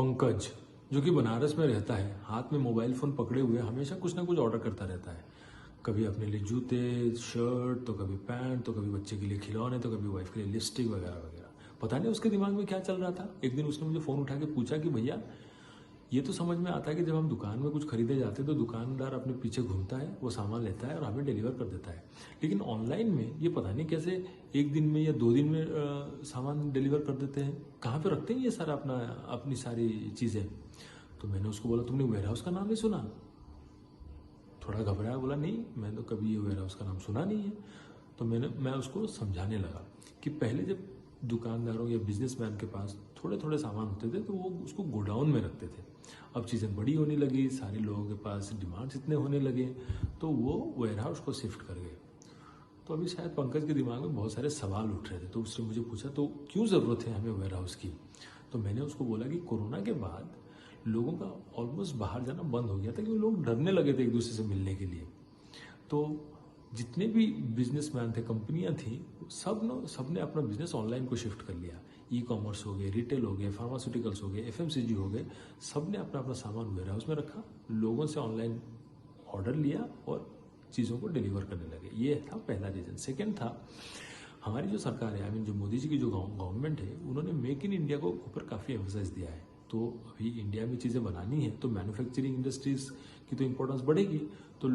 पंकज, जो कि बनारस में रहता है, हाथ में मोबाइल फ़ोन पकड़े हुए हमेशा कुछ ना कुछ ऑर्डर करता रहता है। कभी अपने लिए जूते, शर्ट, तो कभी पैंट, तो कभी बच्चे के लिए खिलौने, तो कभी वाइफ के लिए लिपस्टिक वगैरह वगैरह। पता नहीं उसके दिमाग में क्या चल रहा था। एक दिन उसने मुझे फ़ोन उठा के पूछा कि भैया, ये तो समझ में आता है कि जब हम दुकान में कुछ खरीदे जाते हैं तो दुकानदार अपने पीछे घूमता है, वो सामान लेता है और हमें डिलीवर कर देता है। लेकिन ऑनलाइन में ये पता नहीं कैसे एक दिन में या 2 दिन में सामान डिलीवर कर देते हैं। कहाँ पे रखते हैं ये सारा अपनी सारी चीज़ें। तो मैंने उसको बोला, तुमने वेयर हाउस का नाम नहीं सुना? थोड़ा घबराया, बोला नहीं, मैंने तो कभी ये वेयर हाउस का नाम सुना नहीं है। तो मैं उसको समझाने लगा कि पहले जब दुकानदारों या बिजनेसमैन के पास थोड़े थोड़े सामान होते थे तो वो उसको गोडाउन में रखते थे। अब चीज़ें बड़ी होने लगी, सारे लोगों के पास डिमांड्स इतने होने लगे तो वो वेयर हाउस को शिफ्ट कर गए। तो अभी शायद पंकज के दिमाग में बहुत सारे सवाल उठ रहे थे, तो उसने मुझे पूछा तो क्यों ज़रूरत है हमें वेयर हाउस की। तो मैंने उसको बोला कि कोरोना के बाद लोगों का ऑलमोस्ट बाहर जाना बंद हो गया था, क्योंकि लोग डरने लगे थे एक दूसरे से मिलने के लिए। तो जितने भी बिजनेसमैन थे, कंपनियां थी, सबने अपना बिजनेस ऑनलाइन को शिफ्ट कर लिया। ई कॉमर्स हो गए, रिटेल हो गए, फार्मास्यूटिकल्स हो गए, एफएमसीजी हो गए, सबने अपना अपना सामान वेयर हाउस में रखा, लोगों से ऑनलाइन ऑर्डर लिया और चीज़ों को डिलीवर करने लगे। ये था पहला रीज़न। सेकेंड था, हमारी जो सरकार है, जो मोदी जी की जो गवर्नमेंट है, उन्होंने मेक इन इंडिया को ऊपर काफ़ी एम्फोसाइज दिया है। तो अभी इंडिया में चीज़ें बनानी है तो मैन्युफैक्चरिंग इंडस्ट्रीज की तो इम्पोर्टेंस बढ़ेगी। तो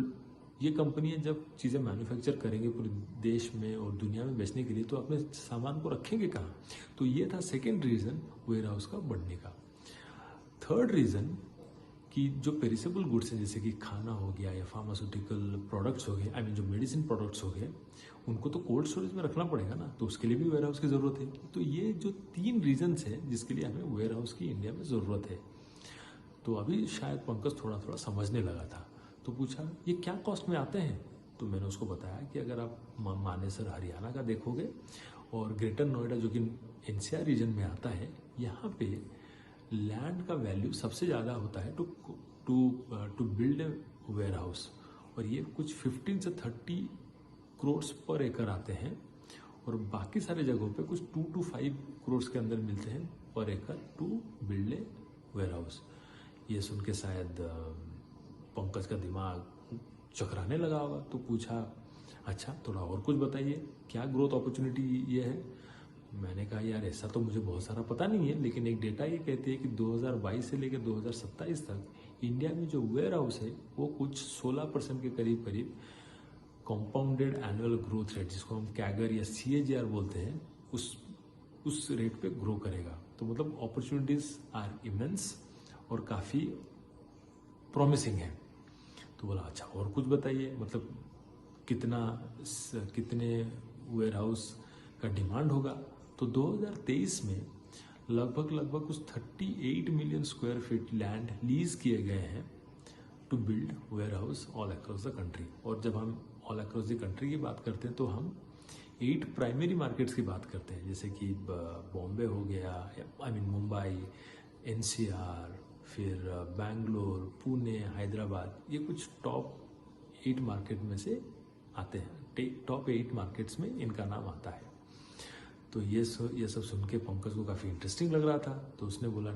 ये कंपनियां जब चीज़ें मैन्युफैक्चर करेंगे पूरे देश में और दुनिया में बेचने के लिए, तो अपने सामान को रखेंगे कहाँ। तो ये था सेकेंड रीज़न वेयर हाउस का बढ़ने का। थर्ड रीज़न कि जो पेरिसेबल गुड्स हैं, जैसे कि खाना हो गया या फार्मास्यूटिकल प्रोडक्ट्स हो गए, जो मेडिसिन प्रोडक्ट्स हो गए, उनको तो कोल्ड स्टोरेज में रखना पड़ेगा ना, तो उसके लिए भी वेयर हाउस की ज़रूरत है। तो ये जो 3 रीजन्स हैं जिसके लिए हमें वेयर हाउस की इंडिया में ज़रूरत है। तो अभी शायद पंकज थोड़ा थोड़ा समझने लगा था। तो पूछा ये क्या कॉस्ट में आते हैं। तो मैंने उसको बताया कि अगर आप मानेसर हरियाणा का देखोगे और ग्रेटर नोएडा जो कि एनसीआर रीजन में आता है, यहाँ पे लैंड का वैल्यू सबसे ज़्यादा होता है to build a warehouse, और ये कुछ 15 से 30 करोड़ पर एकड़ आते हैं, और बाकी सारे जगहों पे कुछ 2 to 5 करोड़ के अंदर मिलते हैं पर एकड़ to build a warehouse. ये सुन के शायद पंकज का दिमाग चकराने लगा होगा। तो पूछा, अच्छा थोड़ा और कुछ बताइए, क्या ग्रोथ अपॉर्चुनिटी ये है। मैंने कहा यार ऐसा तो मुझे बहुत सारा पता नहीं है, लेकिन एक डेटा ये कहती है कि 2022 से लेकर 2027 तक इंडिया में जो वेयर हाउस है वो कुछ 16% के करीब करीब कॉम्पाउंडेड एनुअल ग्रोथ रेट, जिसको हम कैगर या CAGR बोलते हैं, उस रेट पे ग्रो करेगा। तो मतलब अपॉर्चुनिटीज आर इमेंस और काफ़ी प्रॉमिसिंग है। तो बोला अच्छा और कुछ बताइए, मतलब कितने वेयर हाउस का डिमांड होगा। तो 2023 में लगभग कुछ 38 million square feet land lease किए गए हैं to build warehouse all across the country. और जब हम ऑल अक्रॉस द कंट्री की बात करते हैं तो हम 8 प्राइमरी मार्केट्स की बात करते हैं, जैसे कि बॉम्बे हो गया, मुंबई, NCR, फिर बैंगलोर, पुणे, हैदराबाद, ये कुछ टॉप 8 मार्केट में से आते हैं। टॉप 8 मार्केट्स में इनका नाम आता है। तो ये सब सुन के पंकज को काफ़ी इंटरेस्टिंग लग रहा था। तो उसने बोला,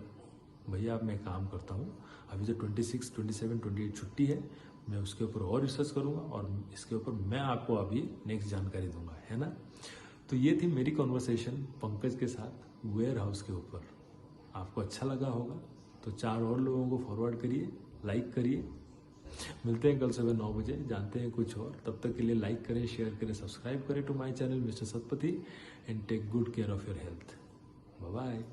भैया अब मैं काम करता हूँ, अभी जो 26, 27, 28 छुट्टी है, मैं उसके ऊपर और रिसर्च करूँगा और इसके ऊपर मैं आपको अभी नेक्स्ट जानकारी दूंगा, है ना। तो ये थी मेरी कॉन्वर्सेशन पंकज के साथ वेयर हाउस के ऊपर। आपको अच्छा लगा होगा तो 4 और लोगों को फॉरवर्ड करिए, लाइक करिए। मिलते हैं कल सुबह 9 बजे, जानते हैं कुछ और। तब तक के लिए लाइक करें, शेयर करें, सब्सक्राइब करें to my channel mister Satpati, and take good care of your health. Bye bye.